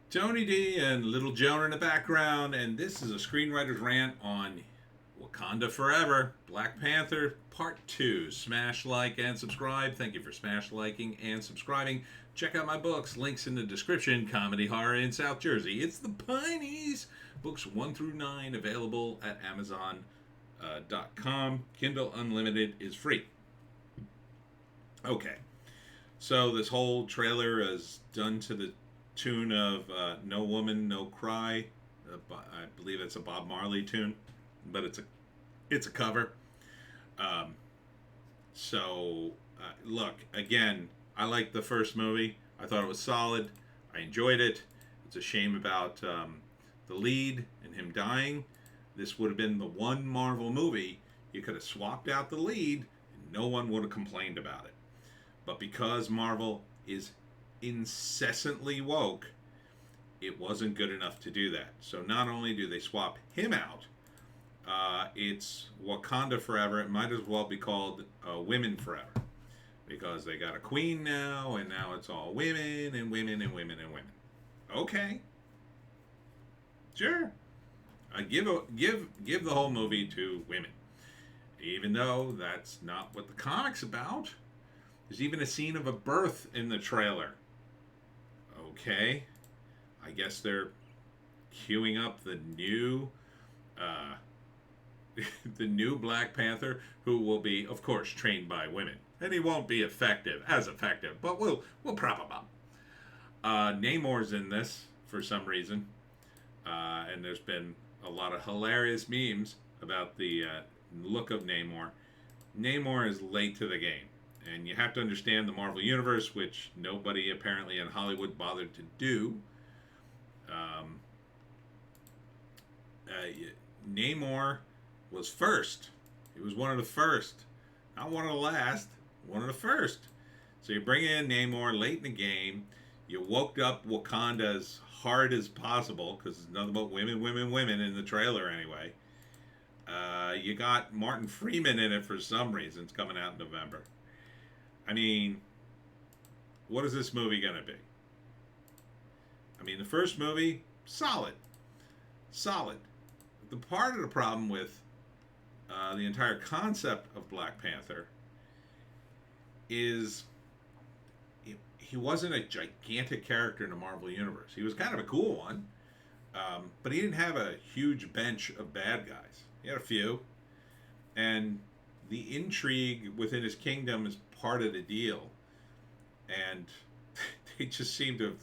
Tony D and Little Jonah in the background, and this is a screenwriter's rant on Wakanda Forever, Black Panther Part 2. Smash like and subscribe. Thank you for smash liking and subscribing. Check out my books, links in the description. Comedy Horror in South Jersey. It's the Pineys. Books 1 through 9 available at Amazon.com. Kindle Unlimited is free. Okay, so this whole trailer is done to the tune of "No Woman, No Cry." I believe it's a Bob Marley tune, but it's a cover. Um, Look, again, I liked the first movie. I thought it was solid. I enjoyed it. It's a shame about the lead and him dying. This would have been the one Marvel movie you could have swapped out the lead, and no one would have complained about it. But because Marvel is incessantly woke, it wasn't good enough to do that. So not only do they swap him out, it's Wakanda Forever. It might as well be called Women Forever, because they got a queen now, and now it's all women and women and women and women. Okay, sure. I give the whole movie to women, even though that's not what the comic's about. There's even a scene of a birth in the trailer. Okay, I guess they're queuing up the new, uh, the new Black Panther, who will be, of course, trained by women, and he won't be as effective, but we'll prop him up. Namor's in this for some reason, and there's been a lot of hilarious memes about the look of Namor. Namor is late to the game. And you have to understand the Marvel Universe, which nobody apparently in Hollywood bothered to do. Um, uh, Namor was first. He was one of the first. Not one of the last. One of the first. So you bring in Namor late in the game. You woke up Wakanda as hard as possible, because it's nothing but women, women, women in the trailer anyway. You got Martin Freeman in it for some reason. It's coming out in November. I mean, what is this movie going to be? I mean, the first movie, solid. Solid. The part of the problem with the entire concept of Black Panther is he wasn't a gigantic character in the Marvel Universe. He was kind of a cool one, but he didn't have a huge bench of bad guys. He had a few. And the intrigue within his kingdom is part of the deal, and they just seem to have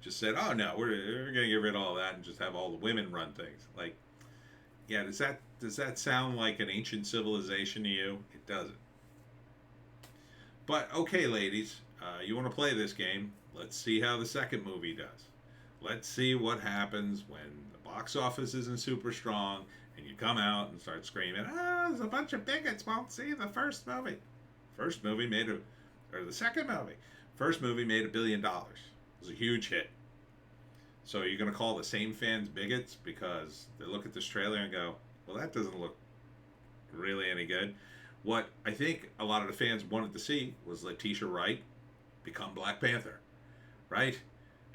just said, "Oh no, we're gonna get rid of all that and just have all the women run things." Like, yeah, does that sound like an ancient civilization to you? It doesn't. But okay, ladies, you want to play this game? Let's see how the second movie does. Let's see what happens when the box office isn't super strong and you come out and start screaming, there's a bunch of bigots won't see the first movie. First movie or the second movie. First movie made $1 billion. It was a huge hit. So you're going to call the same fans bigots because they look at this trailer and go, well, that doesn't look really any good. What I think a lot of the fans wanted to see was Letitia Wright become Black Panther, right?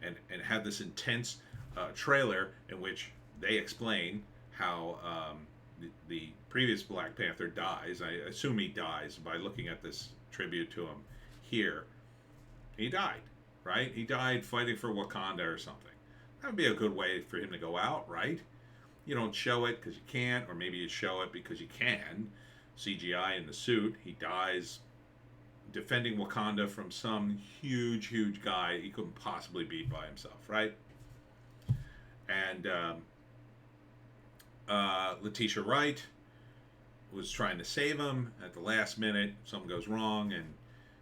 And have this intense trailer in which they explain how the previous Black Panther dies. I assume he dies by looking at this tribute to him here. He died, right? He died fighting for Wakanda or something. That would be a good way for him to go out, right? You don't show it because you can't, or maybe you show it because you can. CGI in the suit. He dies defending Wakanda from some huge, huge guy he couldn't possibly beat by himself, right? And Letitia Wright was trying to save him. At the last minute, something goes wrong, and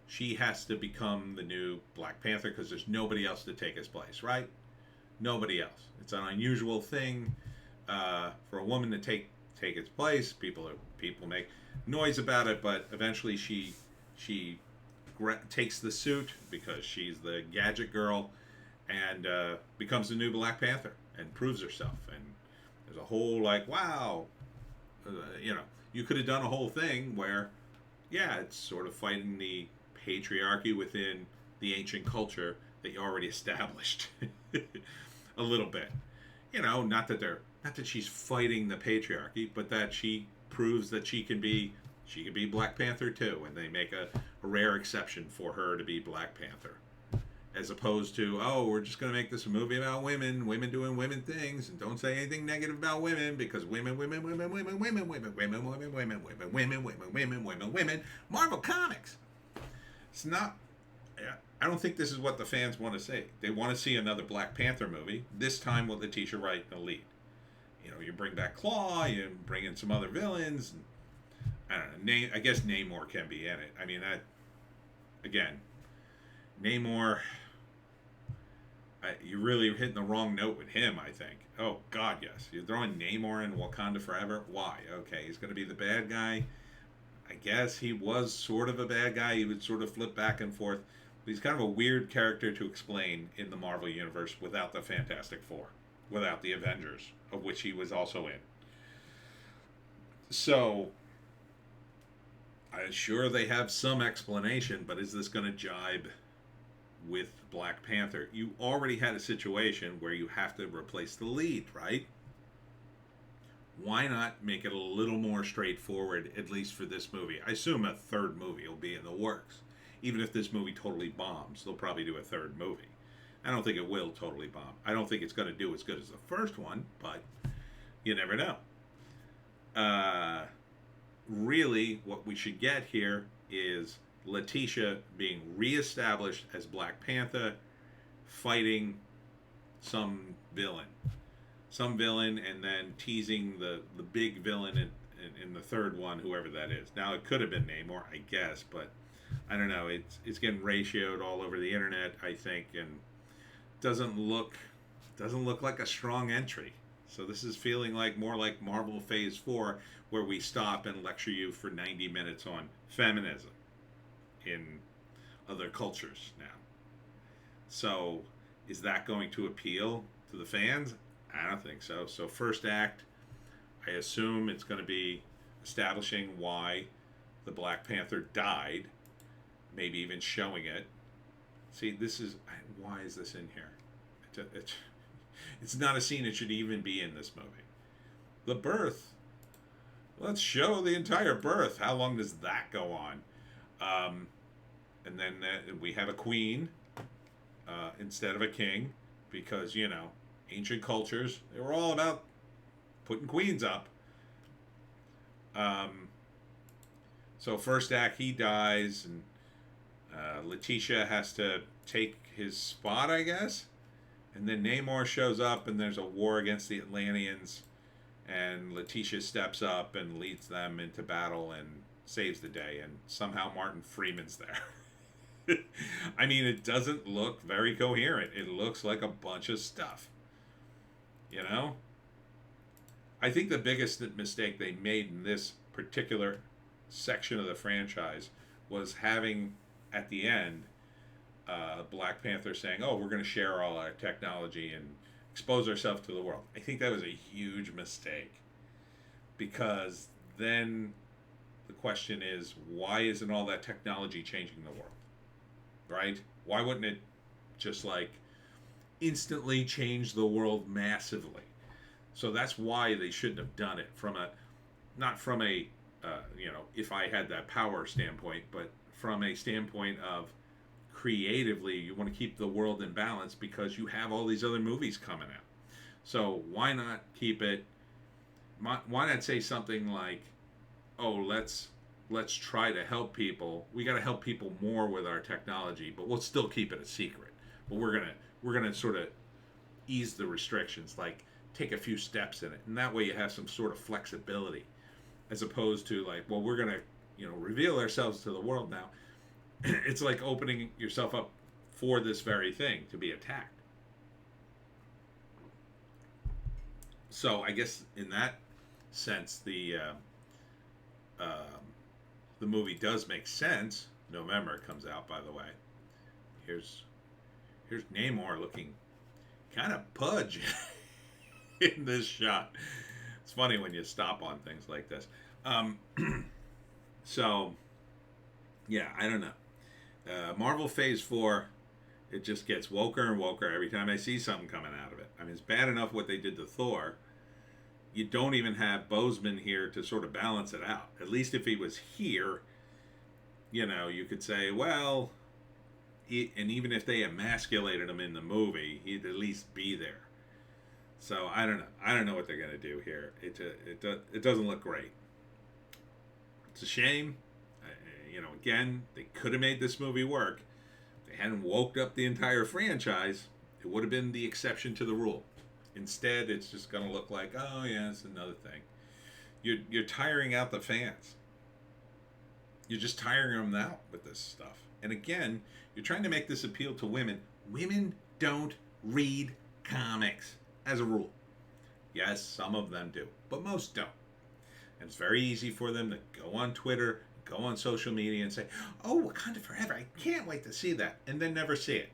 she has to become the new Black Panther because there's nobody else to take his place, right? Nobody else. It's an unusual thing for a woman to take its place. People make noise about it, but eventually she takes the suit because she's the gadget girl and becomes the new Black Panther and proves herself. And there's a whole wow, you could have done a whole thing where, yeah, it's sort of fighting the patriarchy within the ancient culture that you already established. a little bit. Not that she's fighting the patriarchy, but that she proves that she can be Black Panther too, and they make a rare exception for her to be Black Panther, as opposed to, oh, we're just going to make this a movie about women doing women things, and don't say anything negative about women, because women. Marvel Comics. It's not. I don't think this is what the fans want to see. They want to see another Black Panther movie, this time with Letitia Wright in the lead. You bring back Claw, you bring in some other villains. I don't know. I guess Namor can be in it. I mean, again, Namor. You're really hitting the wrong note with him, I think. Oh, God, yes. You're throwing Namor in Wakanda Forever? Why? Okay, he's going to be the bad guy. I guess he was sort of a bad guy. He would sort of flip back and forth. But he's kind of a weird character to explain in the Marvel Universe without the Fantastic Four, without the Avengers, of which he was also in. So, I'm sure they have some explanation, but is this going to jibe with Black Panther? You already had a situation where you have to replace the lead, right? Why not make it a little more straightforward, at least for this movie? I assume a third movie will be in the works. Even if this movie totally bombs, they'll probably do a third movie. I don't think it will totally bomb. I don't think it's going to do as good as the first one, but you never know. Really, what we should get here is Letitia being reestablished as Black Panther, fighting some villain, and then teasing the big villain in the third one, whoever that is. Now, it could have been Namor, I guess, but I don't know. It's getting ratioed all over the internet, I think, and doesn't look like a strong entry. So this is feeling like more like Marvel Phase 4, where we stop and lecture you for 90 minutes on feminism in other cultures now. So is that going to appeal to the fans? I don't think so. So first act, I assume it's going to be establishing why the Black Panther died, maybe even showing it. See, why is this in here? It's not a scene that should even be in this movie. The birth, let's show the entire birth. How long does that go on? And then we have a queen instead of a king, because, ancient cultures, they were all about putting queens up. So first act, he dies, and Letitia has to take his spot, I guess. And then Namor shows up, and there's a war against the Atlanteans, and Letitia steps up and leads them into battle and saves the day, and somehow Martin Freeman's there. I mean, it doesn't look very coherent. It looks like a bunch of stuff. I think the biggest mistake they made in this particular section of the franchise was having, at the end, Black Panther saying, oh, we're going to share all our technology and expose ourselves to the world. I think that was a huge mistake, because then the question is, why isn't all that technology changing the world? Right? Why wouldn't it just instantly change the world massively? So that's why they shouldn't have done it not from a if I had that power standpoint, but from a standpoint of creatively, you want to keep the world in balance because you have all these other movies coming out. So why not keep it? Why not say something like, "Oh, let's try to help people. We got to help people more with our technology, but we'll still keep it a secret. But we're gonna sort of ease the restrictions, take a few steps in it, and that way you have some sort of flexibility, as opposed to we're gonna reveal ourselves to the world now." It's like opening yourself up for this very thing to be attacked. So I guess in that sense, the movie does make sense. November it comes out, by the way. Here's Namor looking kind of pudge in this shot. It's funny when you stop on things like this. So, yeah, I don't know. Marvel Phase 4, it just gets woker and woker every time I see something coming out of it. I mean, it's bad enough what they did to Thor. You don't even have Boseman here to sort of balance it out. At least if he was here, you could say, well, and even if they emasculated him in the movie, he'd at least be there. So I don't know. I don't know what they're going to do here. It doesn't look great. It's a shame. Again, they could have made this movie work. If they hadn't woke up the entire franchise, it would have been the exception to the rule. Instead, it's just going to look like, oh yeah, it's another thing. You're tiring out the fans. You're just tiring them out with this stuff. And again, you're trying to make this appeal to women. Women don't read comics as a rule. Yes, some of them do, but most don't. And it's very easy for them to go on Twitter, go on social media and say, oh, Wakanda Forever, I can't wait to see that, and then never see it.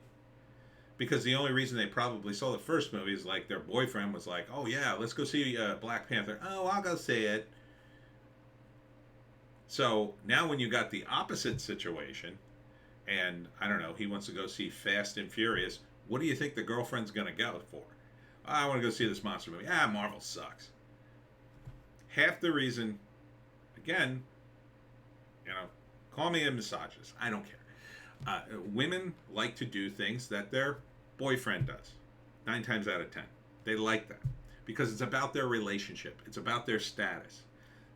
Because the only reason they probably saw the first movie is like their boyfriend was like, oh yeah, let's go see Black Panther. Oh, I'll go see it. So now when you got the opposite situation, and I don't know, he wants to go see Fast and Furious, what do you think the girlfriend's going to go for? I want to go see this monster movie. Marvel sucks. Half the reason, again, call me a misogynist. I don't care. Women like to do things that their boyfriend does. 9 times out of 10. They like that. Because it's about their relationship. It's about their status.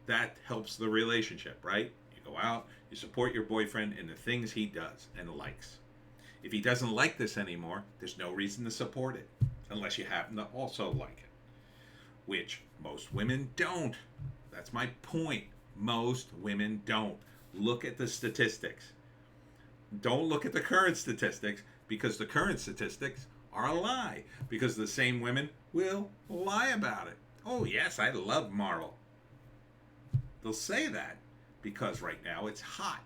That helps the relationship, right? You go out, you support your boyfriend in the things he does and likes. If he doesn't like this anymore, there's no reason to support it. Unless you happen to also like it. Which most women don't. That's my point. Most women don't. Look at the statistics. Don't look at the current statistics, because the current statistics are a lie. Because the same women will lie about it. Oh yes, I love Marvel. They'll say that because right now it's hot.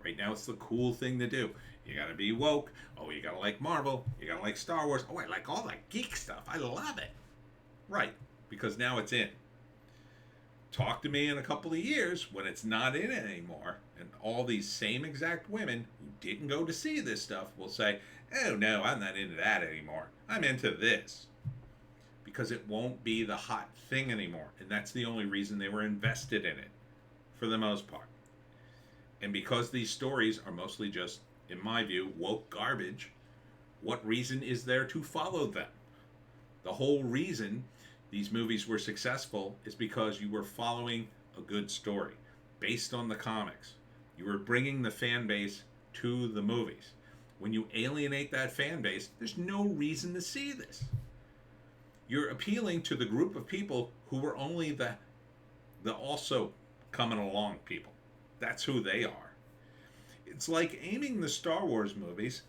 Right now it's the cool thing to do. You gotta be woke. Oh, you gotta like Marvel. You gotta like Star Wars. Oh, I like all that geek stuff. I love it. Right, because now it's in. Talk to me in a couple of years when it's not in anymore, and all these same exact women who didn't go to see this stuff will say, oh no, I'm not into that anymore. I'm into this. Because it won't be the hot thing anymore. And that's the only reason they were invested in it, for the most part. And because these stories are mostly just, in my view, woke garbage, what reason is there to follow them? The whole reason these movies were successful is because you were following a good story based on the comics. You were bringing the fan base to the movies. When you alienate that fan base, there's no reason to see this. You're appealing to the group of people who were only the also coming along people. That's who they are. It's like aiming the Star Wars movies,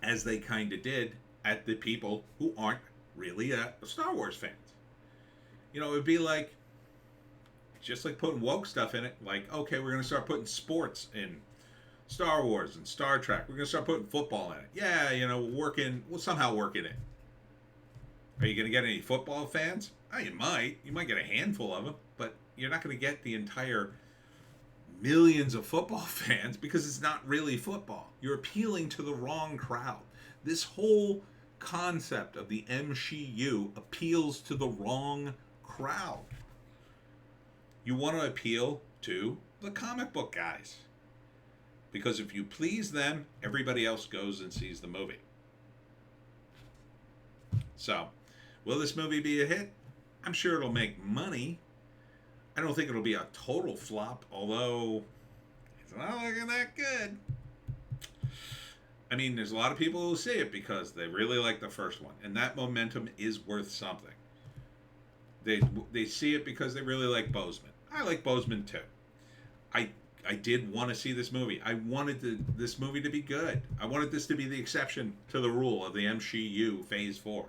as they kind of did, at the people who aren't really Star Wars fans. It would be like, just like putting woke stuff in it, like, okay, we're going to start putting sports in Star Wars and Star Trek. We're going to start putting football in it. Yeah, we'll somehow work in it. Are you going to get any football fans? Oh, you might. You might get a handful of them, but you're not going to get the entire millions of football fans because it's not really football. You're appealing to the wrong crowd. This whole concept of the MCU appeals to the wrong crowd. You want to appeal to the comic book guys. Because if you please them, everybody else goes and sees the movie. So, will this movie be a hit? I'm sure it'll make money. I don't think it'll be a total flop, although it's not looking that good. I mean, there's a lot of people who see it because they really like the first one, and that momentum is worth something. They see it because they really like Boseman. I like Boseman too. I did want to see this movie. I wanted this movie to be good. I wanted this to be the exception to the rule of the MCU Phase 4.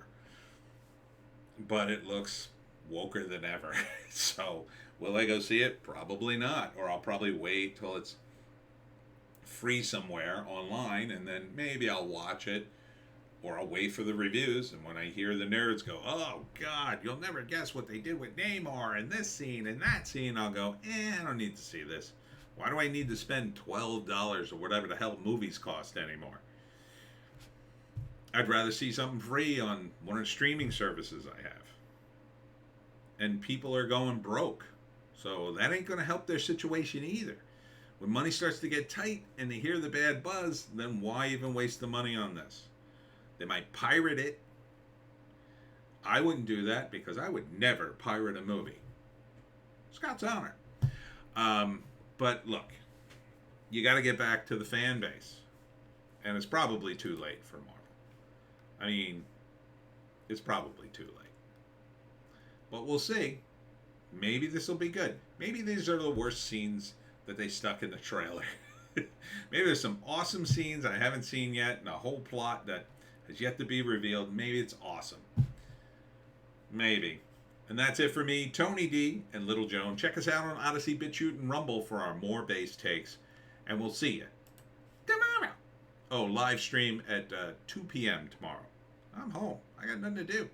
But it looks woker than ever. So, will I go see it? Probably not. Or I'll probably wait till it's free somewhere online, and then maybe I'll watch it. Or I'll wait for the reviews, and when I hear the nerds go, oh God, you'll never guess what they did with Namor and this scene and that scene, I'll go, I don't need to see this. Why do I need to spend $12 or whatever the hell movies cost anymore? I'd rather see something free on one of the streaming services I have. And people are going broke. So that ain't going to help their situation either. When money starts to get tight and they hear the bad buzz, then why even waste the money on this? They might pirate it. I wouldn't do that because I would never pirate a movie. Scott's honor. But look, you got to get back to the fan base. And it's probably too late for Marvel. I mean, it's probably too late. But we'll see. Maybe this will be good. Maybe these are the worst scenes that they stuck in the trailer. Maybe there's some awesome scenes I haven't seen yet and a whole plot that has yet to be revealed. Maybe it's awesome. Maybe. And that's it for me, Tony D and Little Joan. Check us out on Odysee, Bitchute, and Rumble for our more base takes. And we'll see you tomorrow. Oh, live stream at 2 p.m. tomorrow. I'm home. I got nothing to do.